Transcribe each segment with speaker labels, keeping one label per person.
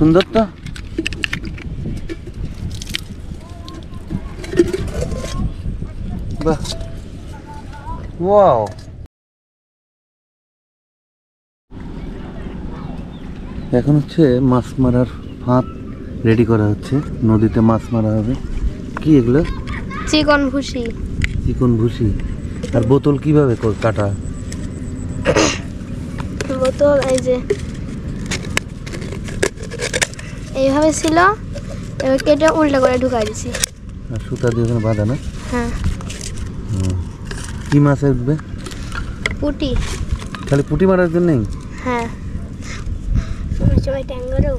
Speaker 1: সুন্দর তো। বাহ, ওয়াও। এখন হচ্ছে মাছ মারার ফাঁদ রেডি করা হচ্ছে, নদীতে মাছ মারা হবে। কি এগুলো?
Speaker 2: চিকন ভুসি।
Speaker 1: চিকন ভুসি। আর বোতল কিভাবে কাটা?
Speaker 2: বোতল এই যে এইভাবে ছিল, এবার কেটে উল্টা করে ঢুকাই দিছি।
Speaker 1: আর সুতা দিয়ে ওখানে বাঁধা না?
Speaker 2: হ্যাঁ।
Speaker 1: কি মাছ উঠবে?
Speaker 2: পুঁটি।
Speaker 1: খালি পুঁটি মারার জন্যই?
Speaker 2: হ্যাঁ।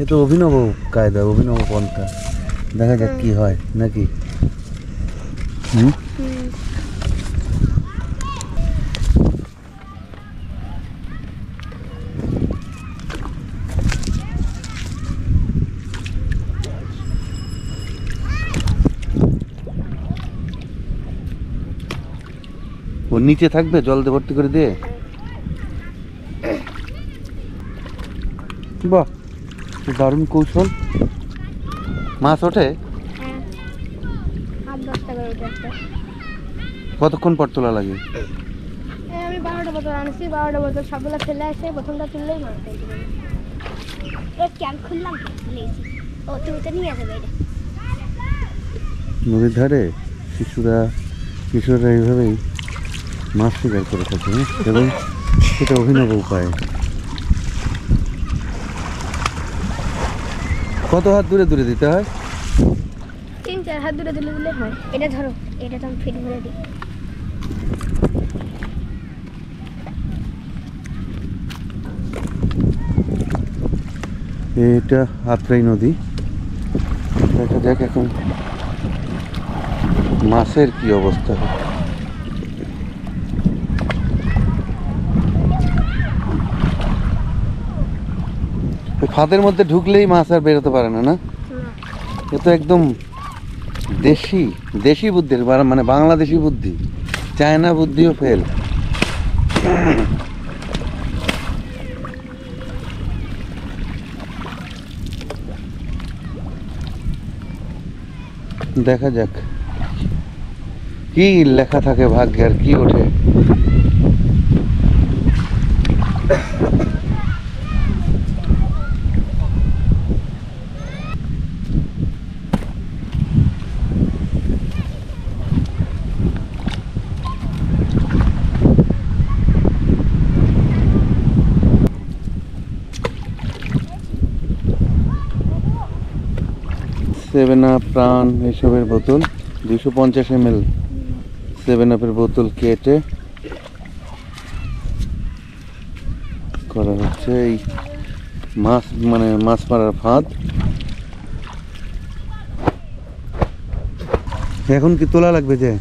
Speaker 1: এ তো অভিনব কায়দা, অভিনব পন্থা। দেখা যাক কি হয় নাকি। ও নিচে থাকবে জল দিয়ে ভর্তি করে দিয়ে? বাহ, দারুণ কৌশল। মাছ ওঠে? কতক্ষণ পর তোলা লাগে?
Speaker 2: আমি 12টা বোতল আনছি, 12টা বোতল সবগুলো ফেলে আসে, প্রথমটা তুললেই মাছ দেখবে। ক্যাম্প খুললাম, ও তুমি তো নিয়ে যাবে।
Speaker 1: নদীর ধারে কিশোররা এইভাবেই মাছ শিকার করে থাকে এবং সেটা অভিনব উপায়। কত হাত দূরে দূরে দিতে হয়?
Speaker 2: 3-4 হাত দূরে দিলে হয়। এটা ধরো, এটা তো আমি ফিট ভরে দিই।
Speaker 1: এটা আত্রাই নদী। দেখা যাক এখন মাছের কি অবস্থা। ফাঁদের মধ্যে ঢুকলেই মাছ আর বেরোতে পারে না। না, এ তো একদম দেশি বুদ্ধির, মানে বাংলাদেশি বুদ্ধি। চায়না বুদ্ধিও ফেল। দেখা যাক কি লেখা থাকে ভাগ্যে, আর কি ওঠে। সেভেন আপ, প্রাণ এসবের বোতল 250 ml 7 আপের বোতল কেটে করা হচ্ছে এই মাছ, মানে মাছ মারার ফাঁদ। এখন কি তোলা লাগবে? যে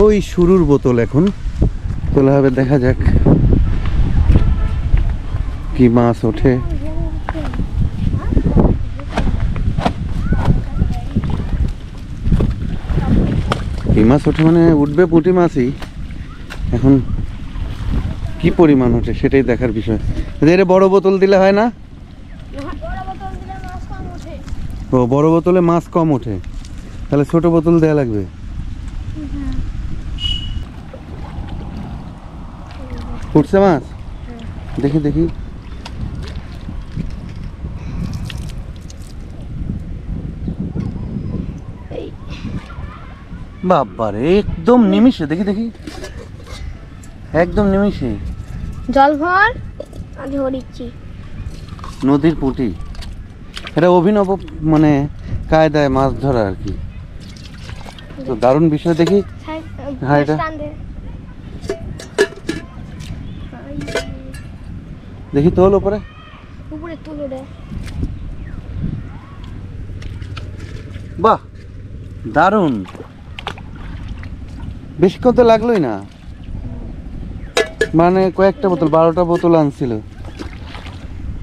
Speaker 1: ওই শুরুর বোতল এখন তোলা হবে। দেখা যাক কি মাছ ওঠে। এই মাছ ওঠে মানে উঠবে পুঁটি মাছই। এখন কি পরিমাণ ওঠে সেটাই দেখার বিষয়। এটা বড় বোতল দিলে হয় না? ও, বড় বোতলে মাছ কম ওঠে, তাহলে ছোট বোতল দেয়া লাগবে। উঠছে মাছ? দেখি দেখি। বাবারে, একদম নিমিষে। দেখি দেখি, একদম নিমিষে
Speaker 2: জল ভর আমি ধরিছি।
Speaker 1: নদীর পুঁটি। এটা অভিনব মানে কায়দায় মাছ ধরা আর কি। তো দারুণ বিষয়। দেখি হ্যাঁ, এটা দেখি তোল উপরে
Speaker 2: তুল রে।
Speaker 1: বাহ, দারুণ। বেশিক্ষণ তো লাগলোই না, মানে কয়েকটা বোতল, 12টা বোতল আনছিল।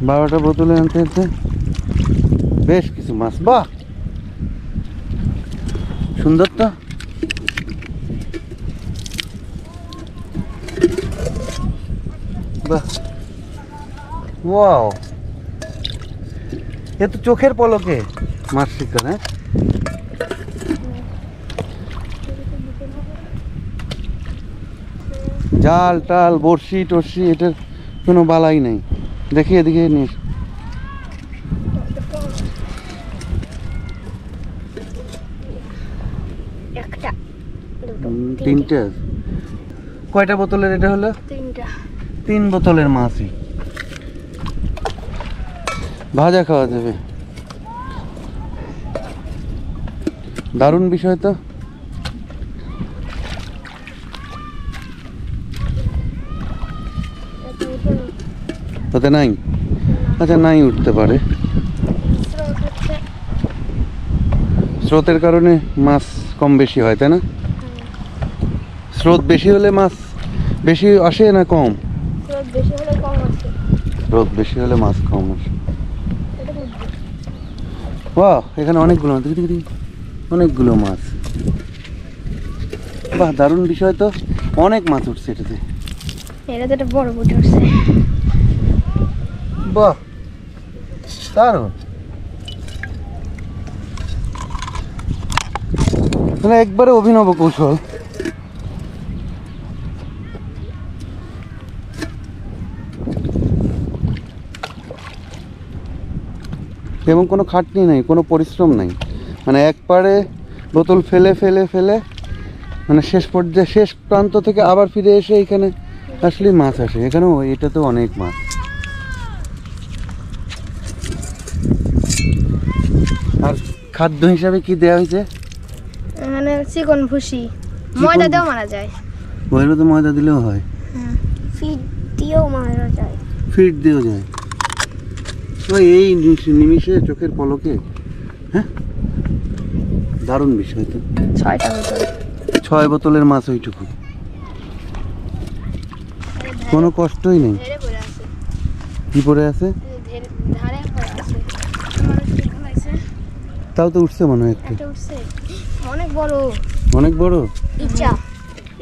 Speaker 1: 12টা বোতলে আনতে আনতে বেশ কিছু মাছ। বাহ, সুন্দর তো। বাহ, ওয়াও। এ তো চোখের পলকে মাছ শিকার। হ্যাঁ, জাল টাল বড়শি টর্শি এটার কোনো বালাই নেই। দেখি এদিকে নিস।
Speaker 2: একটা, দুটো,
Speaker 1: তিনটে। কয়টা বোতলের এটা হলো?
Speaker 2: তিনটা।
Speaker 1: 3 বোতলের মাছই ভাজা খাওয়া যাবে। দারুণ বিষয় তো। ওতে নাই? আচ্ছা, নাই উঠতে পারে, স্রোতের কারণে মাছ কম বেশি হয়, তাই না? স্রোত বেশি হলে মাছ বেশি আসে না কম?
Speaker 2: স্রোত বেশি হলে কম আসে।
Speaker 1: স্রোত বেশি হলে মাছ কম আসে। বাহ, এখানে অনেকগুলো মাছ, দেখি অনেকগুলো মাছ। বাহ, দারুণ বিষয় তো। অনেক মাছ উঠছে এটাতে।
Speaker 2: এটাতে একটা বড় পুঁটি উঠছে।
Speaker 1: বাহ, দারুণ। মানে একবারে অভিনব কৌশল। এবং কোনো খাটনি নেই, কোনো পরিশ্রম নেই। মানে একবারে বোতল ফেলে ফেলে ফেলে মানে শেষ পর্যায়ে শেষ প্রান্ত থেকে আবার ফিরে এসে এখানে আসলে মাছ আসে। এখানেও এটা তো অনেক মাছ। আর খাদ্য হিসাবে কি দেওয়া হয়েছে?
Speaker 2: এখানে চিকন ভুসি, ময়দা দিয়েও মারা যায়।
Speaker 1: ওইগুলো তো ময়দা দিলেও হয়,
Speaker 2: ফিড দিয়েও মারা যায়।
Speaker 1: ফিড দিয়েও যায়। ওই এই নিমিষে চোখের পলকে। হ্যাঁ, দারুণ বিষয় তো।
Speaker 2: 6টা বোতল,
Speaker 1: 6 বোতলের মাছ ওইটুকু, কোনো কষ্টই নেই।
Speaker 2: ঢেরে পড়ে আছে।
Speaker 1: কি পড়ে আছে?
Speaker 2: ধারে পড়ে আছে। মানুষ ঠিক লাগছে।
Speaker 1: তাও তো উঠছে মনে হয় একটা।
Speaker 2: একটা উঠছে, অনেক বড়।
Speaker 1: অনেক বড়?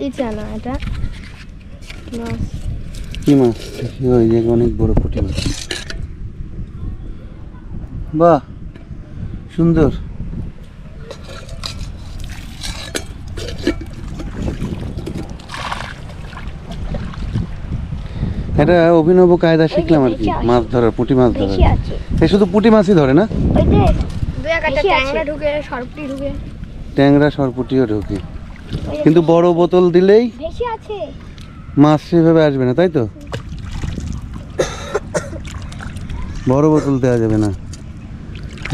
Speaker 2: ইচা না, এটা মাছ।
Speaker 1: কি মাছ? ওই যে অনেক বড় পুঁটি মাছ। বাহ, সুন্দর। এটা অভিনব কায়দা শিখলাম আর কি, মাছ ধরার, পুঁটি মাছ ধরার।
Speaker 2: বেশি আছে।
Speaker 1: এ শুধু পুঁটি মাছই ধরে না?
Speaker 2: ওই যে দুই একটা ট্যাংরা ঢুকে, সরপুটি ঢুকে।
Speaker 1: ট্যাংরা সরপুটিও ঢোকে, কিন্তু বড় বোতল দিলেই
Speaker 2: বেশি আছে।
Speaker 1: মাছ সেভাবে আসবে না, তাই তো? বড় বোতল দেওয়া যাবে না।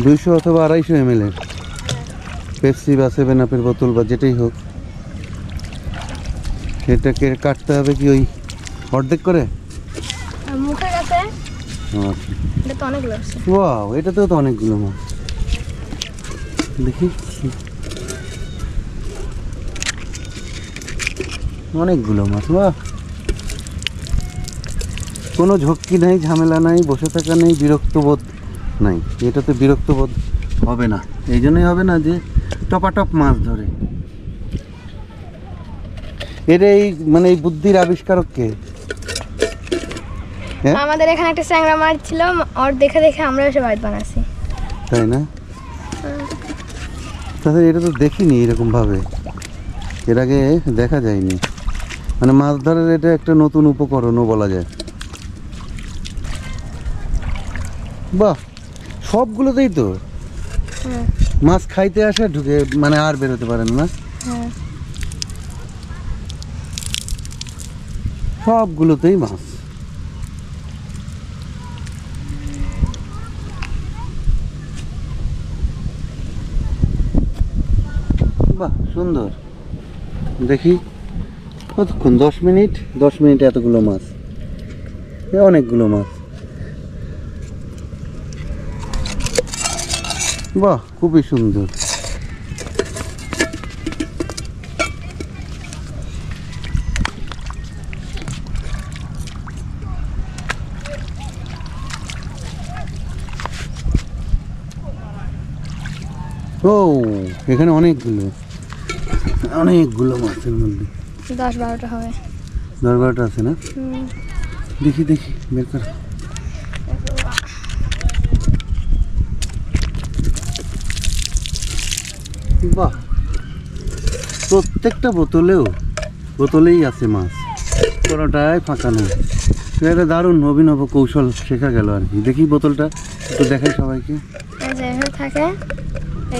Speaker 1: 200 অথবা 250 ml এর পেপসি বা 7 আপের বোতল বা যেটাই হোক, এটাকে কাটতে হবে কি ওই অর্ধেক করে?
Speaker 2: আর মুখের কাছে
Speaker 1: আচ্ছা,
Speaker 2: এটা তো অনেক লাগছে।
Speaker 1: ওয়াও, এটাতেও তো অনেকগুলো মাছ। দেখি, অনেকগুলো মাছ। বাহ, কোনো ঝক্কি নাই, ঝামেলা নাই, বসে থাকা নেই, বিরক্ত বোধ নাই। এটাতে বিরক্ত বোধ হবে না। এই জন্যই হবে না যে টপাটপ মাছ ধরে। এর এই মানে এই বুদ্ধির আবিষ্কারক কে? হ্যাঁ,
Speaker 2: আমাদের এখানে একটা চ্যাংড়া মাছ ছিল, ওর দেখে দেখে আমরা এসে বাইট বানাচ্ছি।
Speaker 1: তাই না? তাহলে এটা তো দেখিনি এরকম ভাবে, এর আগে দেখা যায়নি। মানে মাছ ধরার এটা একটা নতুন উপকরণও বলা যায়। বাহ, সবগুলোতেই তো মাছ খাইতে আসে, ঢুকে মানে আর বেরোতে পারেন না। সবগুলোতেই মাছ। বাহ, সুন্দর। দেখি কতক্ষণ? 10 মিনিট। 10 মিনিটে এতগুলো মাছ, অনেকগুলো মাছ। বাহ, খুবই সুন্দর। ও, এখানে অনেকগুলো মাছের মধ্যে
Speaker 2: 10-12টা হবে।
Speaker 1: 10-12টা আছে না? দেখি বের কর। বাহ, প্রত্যেকটা বোতলেই আছে মাছ, কোনোটাই ফাঁকা নেই। এটা দারুণ অভিনব কৌশল শেখা গেল আর কি। দেখি বোতলটা একটু দেখাই সবাইকে।
Speaker 2: এখানে থাকে,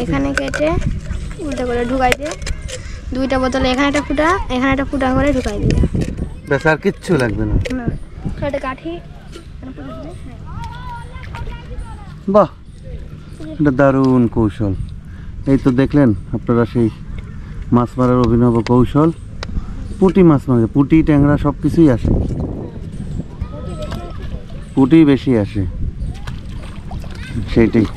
Speaker 2: এখানে কেটে উল্টো করে ঢুকাই দিয়ে দুইটা বোতলে এখানে একটা ফুটা করে ঢুকাই দিয়ে
Speaker 1: ব্যাস, আর কিচ্ছু লাগবে না।
Speaker 2: একটা কাঠি।
Speaker 1: বাহ, এটা দারুণ কৌশল। এই তো দেখলেন আপনারা সেই মাছ মারার অভিনব কৌশল। পুঁটি মাছ মারে, পুঁটি ট্যাংরা সব কিছুই আসে, পুঁটি বেশি আসে, সেইটাই।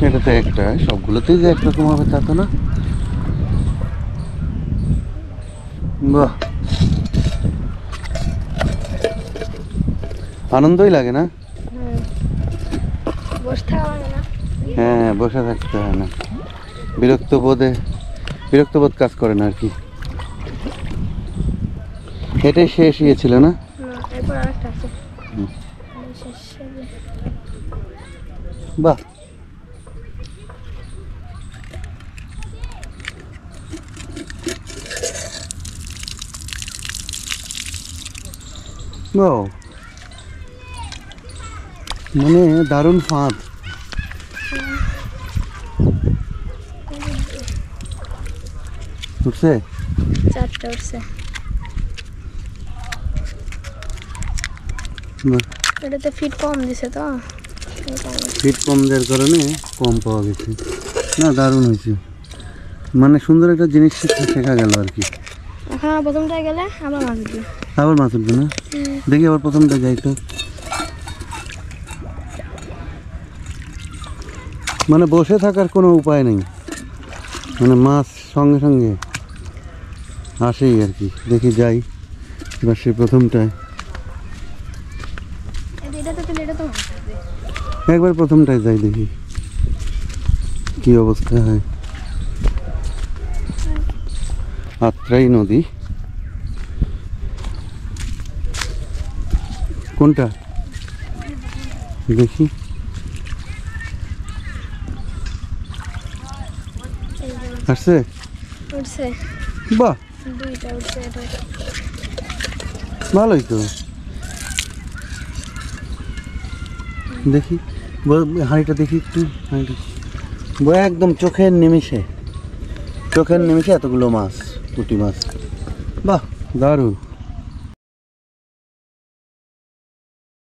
Speaker 1: এটা তো একটা, সবগুলোতেই যে একরকম হবে তা তো না। বাহ, আনন্দই লাগে না?
Speaker 2: বসে থাকা লাগে না।
Speaker 1: হ্যাঁ, বসে থাকতে হয় না, বিরক্ত বোধ কাজ করে না আর কি। এটাই শেষ ছিল না?
Speaker 2: এরপর আরেকটা আছে।
Speaker 1: বাহ, বাহ, মানে দারুণ ফাঁদ। উঠছে?
Speaker 2: চারটা উঠছে।
Speaker 1: বাহ,
Speaker 2: এটাতে ফিট কম দিছে তো,
Speaker 1: ফিট কম দেওয়ার কারণে কম পাওয়া গেছে। না, দারুণ হয়েছে, মানে সুন্দর একটা জিনিস শেখা গেল আর কি।
Speaker 2: এখন প্রথমটায় গেলে আবার মাছ উঠবে।
Speaker 1: আবার মাছ উঠবে না? দেখি আবার প্রথমটা যাই তো। মানে বসে থাকার কোনো উপায় নেই, মানে মাছ সঙ্গে সঙ্গে আসেই আর কি। দেখি যাই এবার সে প্রথমটায়, একবার প্রথমটায় যাই, দেখি কি অবস্থা হয়। আত্রাই নদী কোনটা দেখি। আসছে?
Speaker 2: উঠছে
Speaker 1: বাহ,
Speaker 2: দুইটা উঠছে। এটা
Speaker 1: ভালোই তো। দেখি হাঁড়িটা দেখি একটু, হাঁড়িটা একদম চোখের নিমিষে এতগুলো মাছ, পুঁটি মাছ। বাহ, দারুণ।